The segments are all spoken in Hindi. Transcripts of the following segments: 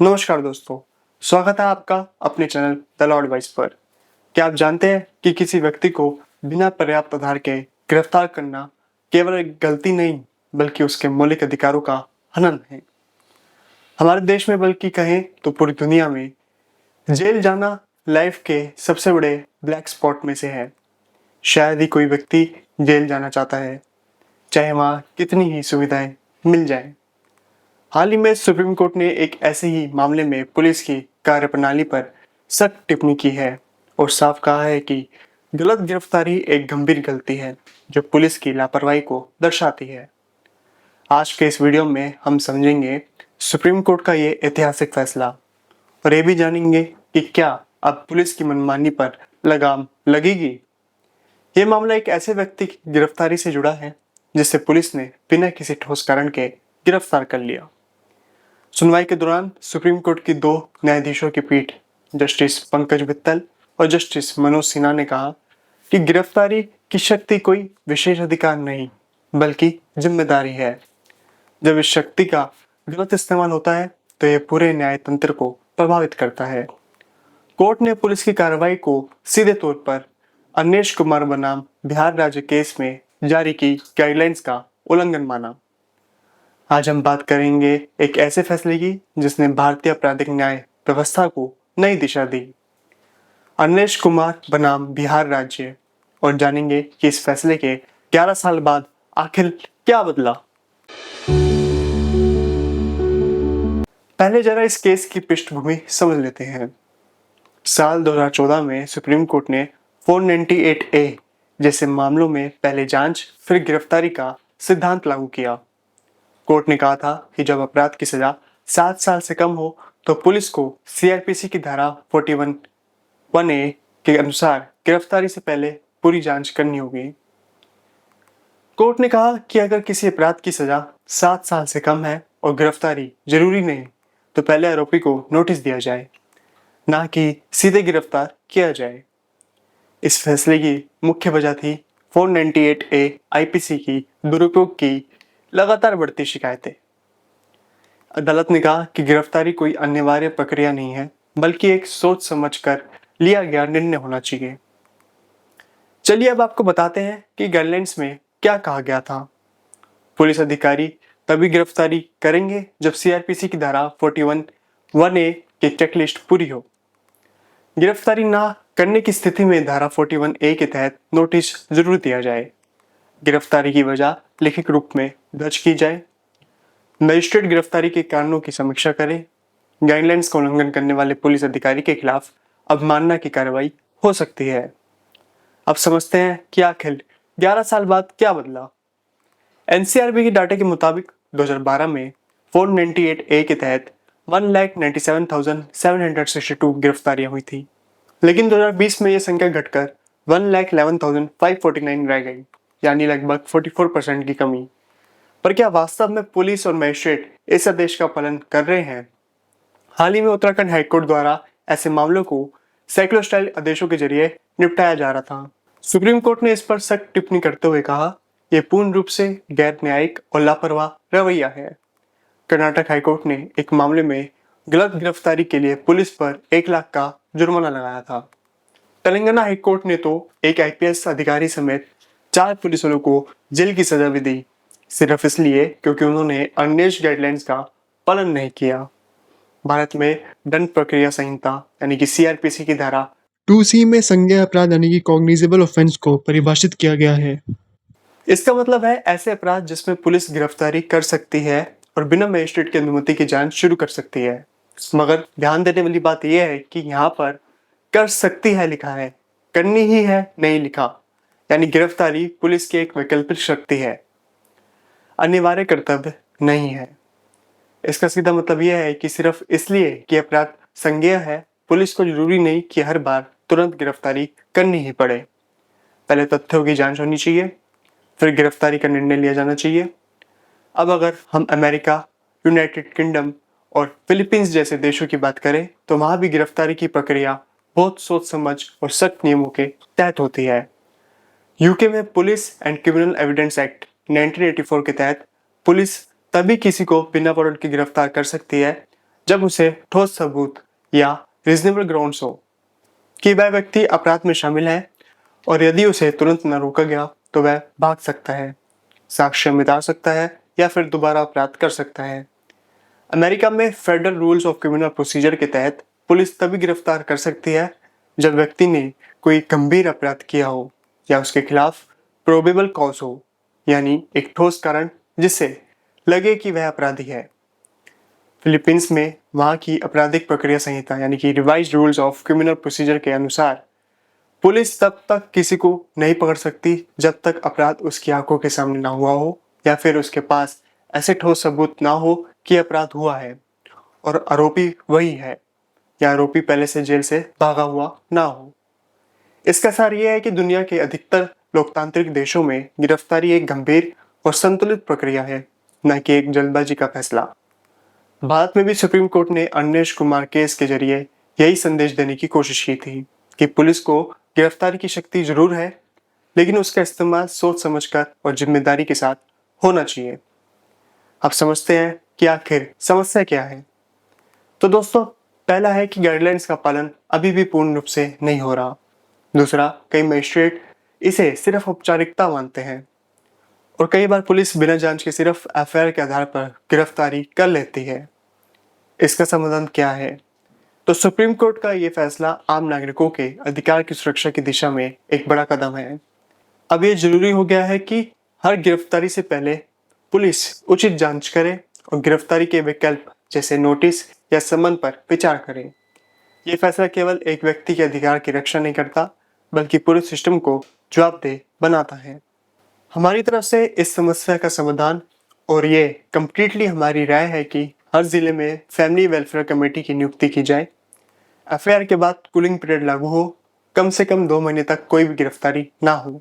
नमस्कार दोस्तों, स्वागत है आपका अपने चैनल द लॉ एडवाइस पर। क्या आप जानते हैं कि किसी व्यक्ति को बिना पर्याप्त आधार के गिरफ्तार करना केवल एक गलती नहीं बल्कि उसके मौलिक अधिकारों का हनन है। हमारे देश में बल्कि कहें तो पूरी दुनिया में जेल जाना लाइफ के सबसे बड़े ब्लैक स्पॉट में से है। शायद ही कोई व्यक्ति जेल जाना चाहता है, चाहे वहाँ कितनी ही सुविधाएं मिल जाएं। हाल ही में सुप्रीम कोर्ट ने एक ऐसे ही मामले में पुलिस की कार्यप्रणाली पर सख्त टिप्पणी की है और साफ कहा है कि गलत गिरफ्तारी एक गंभीर गलती है जो पुलिस की लापरवाही को दर्शाती है। आज के इस वीडियो में हम समझेंगे सुप्रीम कोर्ट का ये ऐतिहासिक फैसला और ये भी जानेंगे कि क्या अब पुलिस की मनमानी पर लगाम लगेगी। ये मामला एक ऐसे व्यक्ति की गिरफ्तारी से जुड़ा है जिसे पुलिस ने बिना किसी ठोस कारण के गिरफ्तार कर लिया। सुनवाई के दौरान सुप्रीम कोर्ट की दो न्यायाधीशों की पीठ जस्टिस पंकज मित्तल और जस्टिस मनोज सिन्हा ने कहा कि गिरफ्तारी की शक्ति कोई विशेष अधिकार नहीं बल्कि जिम्मेदारी है। जब इस शक्ति का गलत इस्तेमाल होता है तो यह पूरे न्याय तंत्र को प्रभावित करता है। कोर्ट ने पुलिस की कार्रवाई को सीधे तौर पर अनिश कुमार बनाम बिहार राज्य केस में जारी की गाइडलाइंस का उल्लंघन माना। आज हम बात करेंगे एक ऐसे फैसले की जिसने भारतीय आपराधिक न्याय व्यवस्था को नई दिशा दी, अनिश कुमार बनाम बिहार राज्य, और जानेंगे कि इस फैसले के 11 साल बाद आखिर क्या बदला। पहले जरा इस केस की पृष्ठभूमि समझ लेते हैं। साल 2014 में सुप्रीम कोर्ट ने 498A जैसे मामलों में पहले जांच फिर गिरफ्तारी का सिद्धांत लागू किया। कोर्ट ने कहा था कि जब अपराध की सजा 7 साल से कम हो तो पुलिस को CRPC की धारा 41(1)A के अनुसार गिरफ्तारी से पहले पूरी जांच करनी होगी। कोर्ट ने कहा कि अगर किसी अपराध की सजा 7 साल से कम है और गिरफ्तारी जरूरी नहीं तो पहले आरोपी को नोटिस दिया जाए, ना कि सीधे गिरफ्तार किया जाए। इस फैसले की मुख्य वजह थी 498A IPC की दुरुपयोग की लगातार बढ़ती शिकायतें। अदालत ने कहा कि गिरफ्तारी कोई अनिवार्य प्रक्रिया नहीं है बल्कि एक सोच समझकर लिया गया निर्णय होना चाहिए। चलिए अब आपको बताते हैं कि गाइडलाइंस में क्या कहा गया था। पुलिस अधिकारी तभी गिरफ्तारी करेंगे जब CRPC की धारा 41(1)A की चेकलिस्ट पूरी हो। गिरफ्तारी ना करने की स्थिति में धारा 41A के तहत नोटिस जरूर दिया जाए। गिरफ्तारी की वजह लिखित रूप में दर्ज की जाए। मजिस्ट्रेट गिरफ्तारी के कारणों की समीक्षा करे। गाइडलाइंस का उल्लंघन करने वाले पुलिस अधिकारी के खिलाफ अवमानना की कार्रवाई हो सकती है। अब समझते हैं कि आखिर 11 साल बाद क्या बदला। NCRB के डाटा के मुताबिक 2012 में 498A के तहत 1,97,762 गिरफ्तारियां हुई थी, लेकिन 2020 में यह संख्या घटकर 1,11,549 रह गई, यानी लगभग 44% की कमी। पर क्या वास्तव में पुलिस और मजिस्ट्रेट इस आदेश का पालन कर रहे हैं? हाल ही में उत्तराखंड हाईकोर्ट द्वारा ऐसे मामलों को साइक्लो स्टाइल आदेशों के जरिए निपटाया जा रहा था। सुप्रीम कोर्ट ने इस पर सख्त टिप्पणी करते हुए कहा, यह पूर्ण रूप से गैर न्यायिक और लापरवाह रवैया है। कर्नाटक हाईकोर्ट ने एक मामले में गलत गिरफ्तारी के लिए पुलिस पर 1 लाख का जुर्माना लगाया था। तेलंगाना हाईकोर्ट ने तो एक IPS अधिकारी समेत 4 पुलिस वालों को जेल की सजा भी दी, सिर्फ इसलिए क्योंकि उन्होंने अनिश गाइडलाइंस का पालन नहीं किया। भारत में दंड प्रक्रिया संहिता यानी कि CRPC की धारा 2C में संज्ञेय अपराध यानी कि कॉग्निजेबल ऑफेंस को परिभाषित किया गया है। इसका मतलब है ऐसे अपराध जिसमें पुलिस गिरफ्तारी कर सकती है और बिना मजिस्ट्रेट की अनुमति की जांच शुरू कर सकती है। मगर ध्यान देने वाली बात यह है कि यहाँ पर कर सकती है लिखा है, करनी ही है नहीं लिखा, यानी गिरफ्तारी पुलिस की एक वैकल्पिक शक्ति है, अनिवार्य कर्तव्य नहीं है। इसका सीधा मतलब यह है कि सिर्फ इसलिए कि अपराध संज्ञेय है, पुलिस को जरूरी नहीं कि हर बार तुरंत गिरफ्तारी करनी ही पड़े। पहले तथ्यों की जांच होनी चाहिए, फिर गिरफ्तारी का निर्णय लिया जाना चाहिए। अब अगर हम अमेरिका, यूनाइटेड किंगडम और फिलीपींस जैसे देशों की बात करें तो वहां भी गिरफ्तारी की प्रक्रिया बहुत सोच समझ और सख्त नियमों के तहत होती है। यूके में police and criminal evidence act 1984 के तहत पुलिस तभी किसी को बिना वारंट के गिरफ्तार कर सकती है जब उसे ठोस सबूत या रीजनेबल ग्राउंड्स हो कि वह व्यक्ति अपराध में शामिल है, और यदि उसे तुरंत न रोका गया तो वह भाग सकता है, साक्ष्य मिटा सकता है या फिर दोबारा अपराध कर सकता है। अमेरिका में federal rules of criminal procedure के तहत पुलिस तभी गिरफ्तार कर सकती है जब व्यक्ति ने कोई गंभीर अपराध किया हो या उसके खिलाफ प्रोबेबल कॉज हो, यानी एक ठोस कारण जिससे लगे कि वह अपराधी है। फिलीपींस में वहाँ की आपराधिक प्रक्रिया संहिता यानी कि revised rules of criminal procedure के अनुसार पुलिस तब तक किसी को नहीं पकड़ सकती जब तक अपराध उसकी आंखों के सामने ना हुआ हो या फिर उसके पास ऐसे ठोस सबूत ना हो कि अपराध हुआ है और आरोपी वही है या आरोपी पहले से जेल से भागा हुआ ना हो। इसका सार यह है कि दुनिया के अधिकतर लोकतांत्रिक देशों में गिरफ्तारी एक गंभीर और संतुलित प्रक्रिया है, न कि एक जल्दबाजी का फैसला। भारत में भी सुप्रीम कोर्ट ने अनिश कुमार केस के जरिए यही संदेश देने की कोशिश की थी कि पुलिस को गिरफ्तारी की शक्ति जरूर है, लेकिन उसका इस्तेमाल सोच समझकर और जिम्मेदारी के साथ होना चाहिए। अब समझते हैं कि आखिर समस्या क्या है। तो दोस्तों, पहला है कि गाइडलाइंस का पालन अभी भी पूर्ण रूप से नहीं हो रहा। दूसरा, कई मजिस्ट्रेट इसे सिर्फ औपचारिकता मानते हैं और कई बार पुलिस बिना जांच के सिर्फ एफआईआर के आधार पर गिरफ्तारी कर लेती है। इसका समाधान क्या है? तो सुप्रीम कोर्ट का ये फैसला आम नागरिकों के अधिकार की सुरक्षा की दिशा में एक बड़ा कदम है। अब ये जरूरी हो गया है कि हर गिरफ्तारी से पहले पुलिस उचित जांच करे और गिरफ्तारी के विकल्प जैसे नोटिस या समन पर विचार करे। ये फैसला केवल एक व्यक्ति के अधिकार की रक्षा नहीं करता, बल्कि पूरे सिस्टम को जवाबदेह बनाता है। हमारी तरफ से इस समस्या का समाधान और ये कम्प्लीटली हमारी राय है कि हर जिले में फैमिली वेलफेयर कमेटी की नियुक्ति की जाए। एफआईआर के बाद कूलिंग पीरियड लागू हो, कम से कम 2 महीने तक कोई भी गिरफ्तारी ना हो।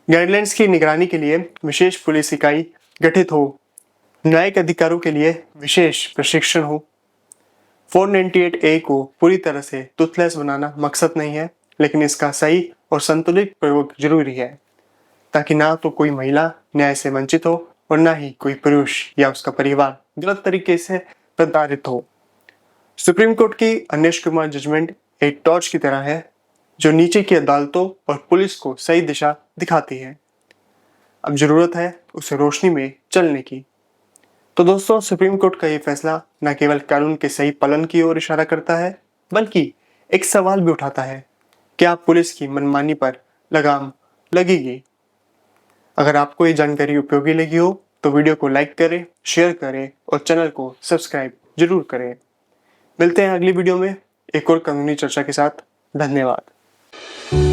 गाइडलाइंस की निगरानी के लिए विशेष पुलिस इकाई गठित हो। न्यायिक अधिकारों के लिए विशेष प्रशिक्षण हो। 498A को पूरी तरह से टूथलेस बनाना मकसद नहीं है, लेकिन इसका सही और संतुलित प्रयोग जरूरी है, ताकि ना तो कोई महिला न्याय से वंचित हो और ना ही कोई पुरुष या उसका परिवार गलत तरीके से प्रताड़ित हो। सुप्रीम कोर्ट की अनिश कुमार जजमेंट एक टॉर्च की तरह है जो नीचे की अदालतों और पुलिस को सही दिशा दिखाती है। अब जरूरत है उसे रोशनी में चलने की। तो दोस्तों, सुप्रीम कोर्ट का ये फैसला न केवल कानून के सही पालन की ओर इशारा करता है, बल्कि एक सवाल भी उठाता है, क्या पुलिस की मनमानी पर लगाम लगेगी? अगर आपको ये जानकारी उपयोगी लगी हो तो वीडियो को लाइक करें, शेयर करें और चैनल को सब्सक्राइब जरूर करें। मिलते हैं अगली वीडियो में एक और कानूनी चर्चा के साथ। धन्यवाद।